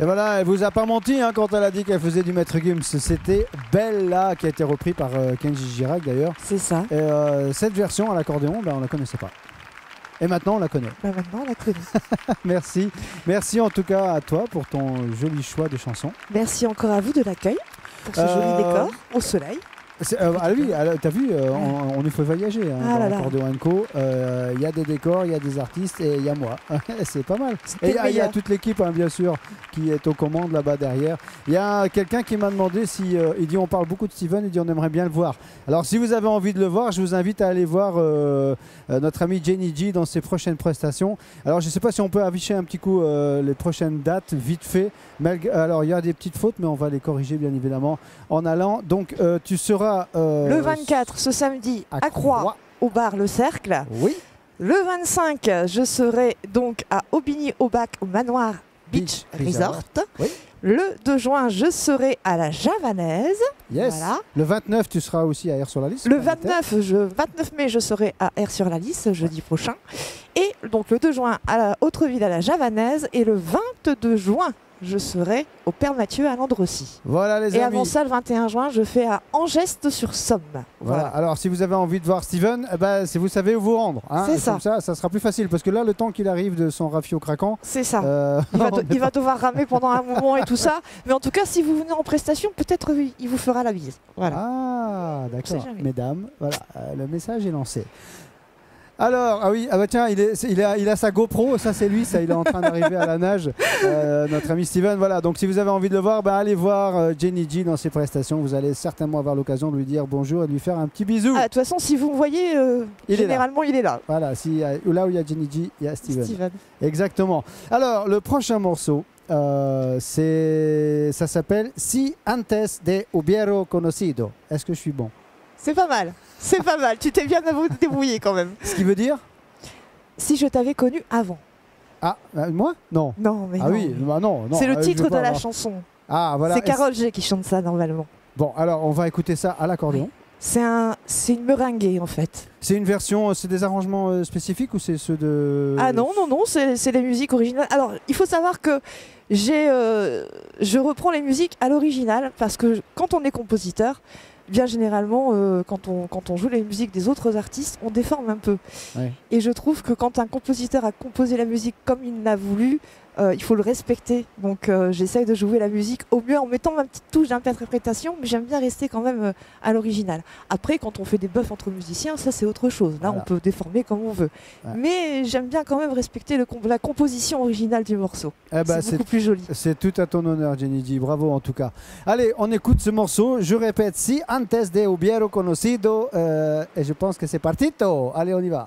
Et voilà, elle vous a pas menti hein, quand elle a dit qu'elle faisait du Maître Gims. C'était Bella qui a été repris par Kenji Girac d'ailleurs. C'est ça. Et cette version à l'accordéon, on la connaissait pas. Et maintenant on la connaît. Maintenant on la connaît. Merci. Merci en tout cas à toi pour ton joli choix de chanson. Merci encore à vous de l'accueil pour ce joli décor au soleil. Ah oui, t'as vu, on nous fait voyager hein, dans l'Accordéon & Co. Il y a des décors, il y a des artistes et il y a moi. C'est pas mal. Et il y a toute l'équipe, hein, bien sûr, qui est aux commandes là-bas derrière. Il y a quelqu'un qui m'a demandé si... il dit on parle beaucoup de Steven, il dit on aimerait bien le voir. Alors si vous avez envie de le voir, je vous invite à aller voir notre ami Jenny G dans ses prochaines prestations. Alors je ne sais pas si on peut afficher un petit coup les prochaines dates, vite fait. Alors il y a des petites fautes, mais on va les corriger bien évidemment en allant. Donc tu seras... le 24, ce samedi, à Croix, au bar Le Cercle. Oui. Le 25, je serai donc à Aubigny-au-Bac, au Manoir Beach Resort. Oui. Le 2 juin, je serai à la Javanaise. Yes. Voilà. Le 29, tu seras aussi à Air-sur-la-Lys. Le 29 mai, je serai à Air-sur-la-Lys, jeudi prochain. Et donc le 2 juin, à Autreville, à la Javanaise. Et le 22 juin, je serai au Père Mathieu à Landrecy. Voilà les amis. Et avant ça, le 21 juin, je fais à Angeste-sur-Somme. Voilà. Alors si vous avez envie de voir Steven, si vous savez où vous rendre. Hein, c'est ça. Comme ça sera plus facile. Parce que là, le temps qu'il arrive de son rafio craquant... C'est ça. Il va devoir ramer pendant un moment et tout ça. Mais en tout cas, si vous venez en prestation, peut-être il vous fera la bise. Voilà. Ah, d'accord. Mesdames, voilà, le message est lancé. Alors, tiens, il a sa GoPro, ça c'est lui, il est en train d'arriver à la nage, notre ami Steven. Voilà, donc si vous avez envie de le voir, allez voir Jenny G dans ses prestations. Vous allez certainement avoir l'occasion de lui dire bonjour et de lui faire un petit bisou. De toute façon, si vous me voyez, généralement il est là. Voilà, là où il y a Jenny G, il y a Steven. Exactement. Alors, le prochain morceau, ça s'appelle Si antes de hubiera conocido. Est-ce que je suis bon? C'est pas mal. C'est pas mal, tu t'es bien débrouillé quand même. Ce qui veut dire si je t'avais connu avant. Ah, moi? Non. Non, mais non. Oui, non. C'est le titre de la chanson. Ah, voilà. C'est Carole G qui chante ça normalement. Bon, alors on va écouter ça à l'accordéon. Oui. C'est une meringuée en fait. C'est une version, c'est des arrangements spécifiques ou c'est ceux de... Ah non, c'est les musiques originales. Alors, il faut savoir que je reprends les musiques à l'original parce que quand on est compositeur, bien généralement, quand on joue les musiques des autres artistes, on déforme un peu. Ouais. Et je trouve que quand un compositeur a composé la musique comme il l'a voulu, il faut le respecter. Donc j'essaye de jouer la musique au mieux en mettant ma petite touche d'interprétation, mais j'aime bien rester quand même à l'original. Après, quand on fait des buffs entre musiciens, ça c'est autre chose. Là, on peut déformer comme on veut. Ouais. Mais j'aime bien quand même respecter la composition originale du morceau. C'est beaucoup plus joli. C'est tout à ton honneur, Jenny G. Bravo en tout cas. Allez, on écoute ce morceau. Je répète, si antes de hubiera conocido, et je pense que c'est partito. Allez, on y va.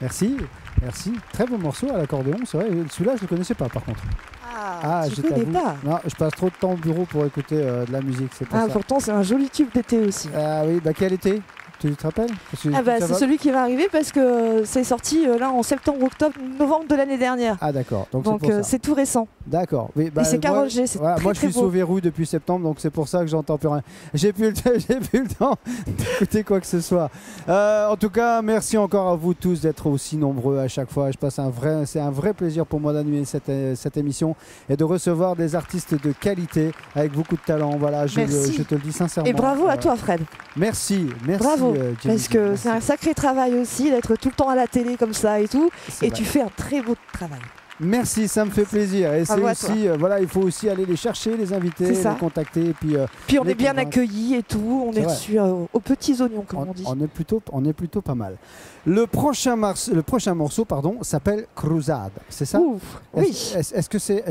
Merci, merci. Très beau morceau à l'accordéon, c'est vrai. Celui-là, je ne le connaissais pas par contre. Je connais pas. Non, je passe trop de temps au bureau pour écouter de la musique, c'est pour ça. Pourtant, c'est un joli tube d'été aussi. Ah oui, quel été? Tu te rappelles? C'est celui qui va arriver parce que c'est sorti là en septembre, octobre, novembre de l'année dernière. Ah d'accord. Donc c'est tout récent. D'accord. Oui, et c'est Karol G. Moi je suis sauvé roue depuis septembre, donc c'est pour ça que j'entends plus rien. J'ai plus le temps d'écouter quoi que ce soit. En tout cas, merci encore à vous tous d'être aussi nombreux à chaque fois. C'est un vrai plaisir pour moi d'animer cette émission et de recevoir des artistes de qualité avec beaucoup de talent. Voilà, je te le dis sincèrement. Et bravo à toi, Fred. Merci. Bravo. Parce que c'est un sacré travail aussi d'être tout le temps à la télé comme ça et tout. Et tu fais un très beau travail. Merci, ça me fait plaisir. Et c'est aussi, il faut aussi aller les chercher, les inviter, les contacter. Et puis on est bien accueillis et tout. On est reçus aux petits oignons, comme on dit. On est plutôt pas mal. Le prochain morceau s'appelle Cruzade, c'est ça? Oui. Est-ce que c'est.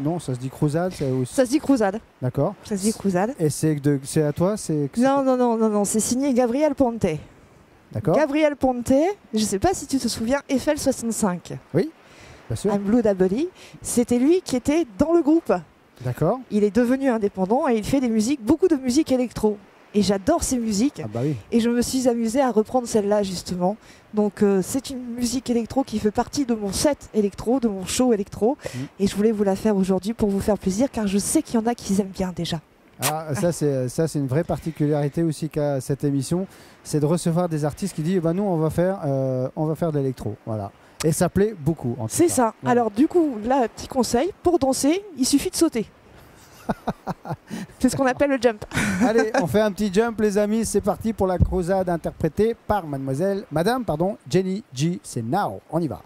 Non, ça se dit Cruzade aussi... Ça se dit Cruzade. D'accord. Ça se dit Cruzade. Et c'est à toi? Non, c'est signé Gabriel Ponte. D'accord. Gabriel Ponte, je ne sais pas si tu te souviens, Eiffel 65. Oui. Bien sûr. I'm Blue Daboli, c'était lui qui était dans le groupe. D'accord. Il est devenu indépendant et il fait beaucoup de musique électro. Et j'adore ces musiques. Ah bah oui. Et je me suis amusée à reprendre celle-là justement. Donc c'est une musique électro qui fait partie de mon set électro, de mon show électro. Et je voulais vous la faire aujourd'hui pour vous faire plaisir car je sais qu'il y en a qui aiment bien déjà. Ça c'est une vraie particularité aussi qu'a cette émission, c'est de recevoir des artistes qui disent nous on va faire de l'électro. Voilà. Et ça plaît beaucoup. C'est ça. Ouais. Alors du coup, là, petit conseil, pour danser, il suffit de sauter. C'est ce qu'on appelle le jump. Allez, on fait un petit jump les amis, c'est parti pour la Cruzade interprétée par Madame Jenny G. C'est now, on y va.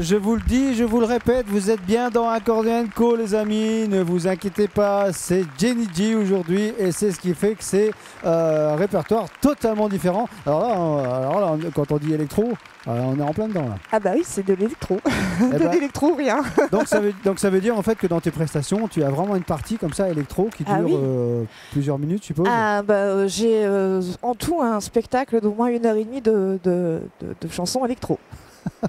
je vous le dis, je vous le répète, vous êtes bien dans Accordion Co, les amis. Ne vous inquiétez pas, c'est Jenny G aujourd'hui et c'est ce qui fait que c'est un répertoire totalement différent. Alors là, quand on dit électro, on est en plein dedans là. Ah bah oui, c'est de l'électro. L'électro ou rien. donc ça veut dire en fait que dans tes prestations, tu as vraiment une partie comme ça électro qui dure plusieurs minutes, je suppose. Ah bah j'ai en tout un spectacle d'au moins 1h30 de chansons électro.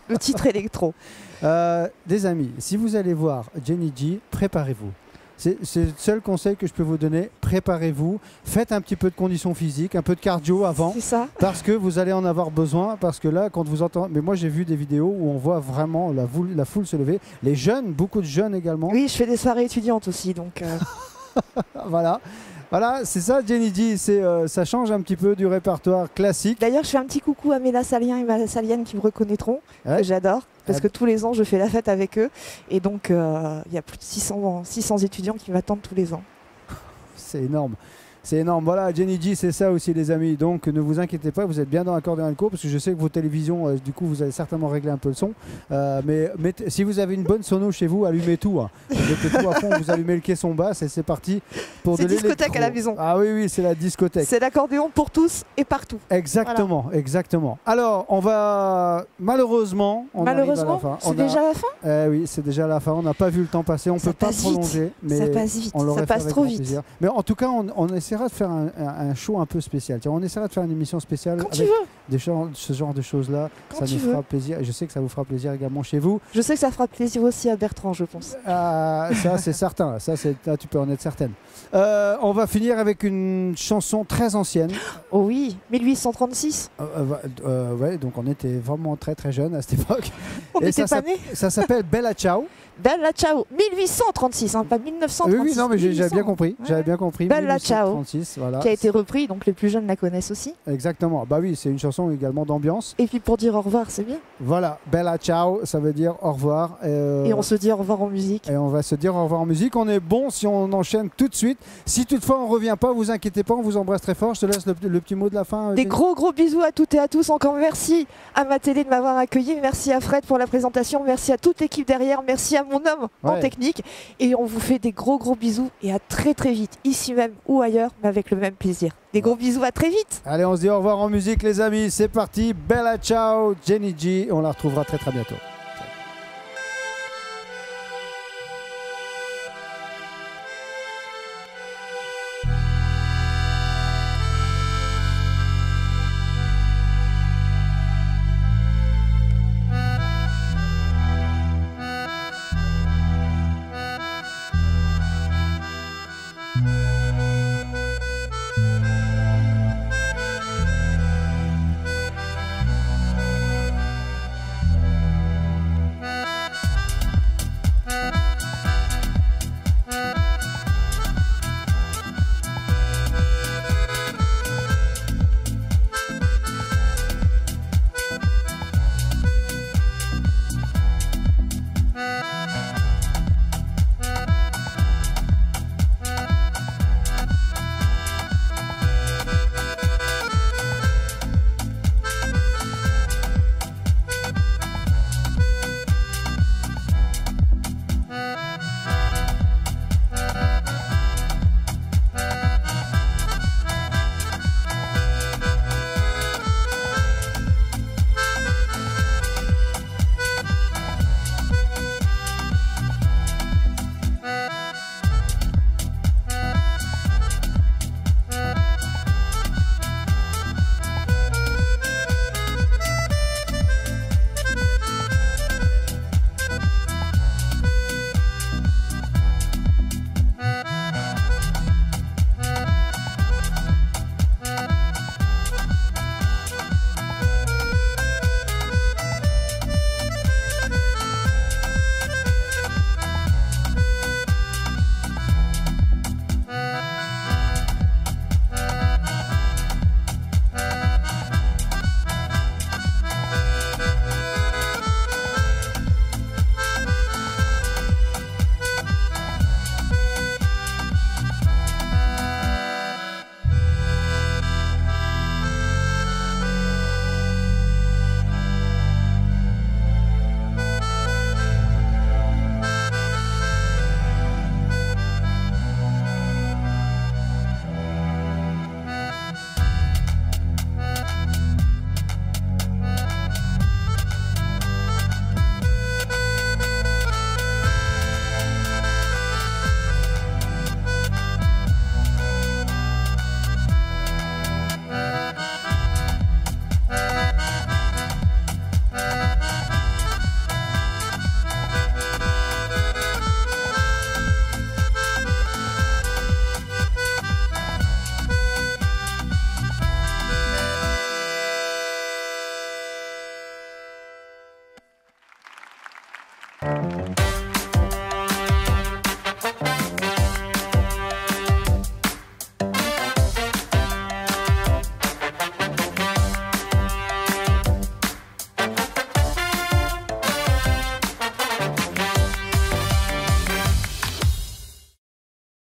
Le titre électro. Des amis, si vous allez voir Jenny G, préparez-vous. C'est le seul conseil que je peux vous donner. Préparez-vous, faites un petit peu de condition physique, un peu de cardio avant. C'est ça. Parce que vous allez en avoir besoin. Parce que là, quand vous entendez. Mais moi, j'ai vu des vidéos où on voit vraiment la foule se lever. Les jeunes, beaucoup de jeunes également. Oui, je fais des soirées étudiantes aussi. Donc Voilà. Voilà, c'est ça Jenny G, ça change un petit peu du répertoire classique. D'ailleurs, je fais un petit coucou à mes Lassaliens et mes Lassaliennes qui me reconnaîtront, que j'adore, parce que tous les ans, je fais la fête avec eux. Et donc, il y a plus de 600 étudiants qui m'attendent tous les ans. C'est énorme. C'est énorme. Voilà, Jenny G, c'est ça aussi, les amis. Donc, ne vous inquiétez pas, vous êtes bien dans Accordion Co, parce que je sais que vos télévisions, du coup, vous allez certainement régler un peu le son. Mais si vous avez une bonne sono chez vous, allumez tout. Hein. Mettez tout à fond, vous allumez le caisson basse et c'est parti pour de l'électro. C'est discothèque à la maison. Ah oui, c'est la discothèque. C'est l'accordéon pour tous et partout. Exactement, voilà. Exactement. Alors, on va malheureusement, c'est déjà la fin. Oui, c'est déjà la fin. On n'a pas vu le temps passer. On ne peut pas prolonger, mais ça passe vite. Ça passe trop vite. Plaisir. Mais en tout cas, on essaiera de faire un show un peu spécial. On essaiera de faire une émission spéciale quand avec ce genre de choses-là. Ça nous fera plaisir. Et je sais que ça vous fera plaisir également chez vous. Je sais que ça fera plaisir aussi à Bertrand, je pense. Ça, c'est certain. Là, tu peux en être certaine. On va finir avec une chanson très ancienne. Oh oui, 1836. Ouais, donc on était vraiment très très jeunes à cette époque. On était pas nés. Ça s'appelle Bella Ciao. Bella Ciao, 1836, hein, pas 1936. Oui, non, mais j'avais bien compris. J'avais bien compris. Bella Ciao, voilà. Qui a été repris, donc les plus jeunes la connaissent aussi. Exactement. Bah oui, c'est une chanson également d'ambiance. Et puis pour dire au revoir, c'est bien. Voilà, Bella Ciao, ça veut dire au revoir. Et on se dit au revoir en musique. Et on va se dire au revoir en musique. On est bon si on enchaîne tout de suite. Si toutefois on revient pas, vous inquiétez pas, on vous embrasse très fort. Je te laisse le petit mot de la fin. Des gros bisous à toutes et à tous. Encore merci à ma télé de m'avoir accueilli. Merci à Fred pour la présentation. Merci à toute l'équipe derrière. Merci à mon homme en technique. Et on vous fait des gros bisous et à très vite, ici même ou ailleurs, mais avec le même plaisir. Des gros bisous, à très vite. Allez, on se dit au revoir en musique, les amis. C'est parti. Bella Ciao, Jenny G. On la retrouvera très bientôt.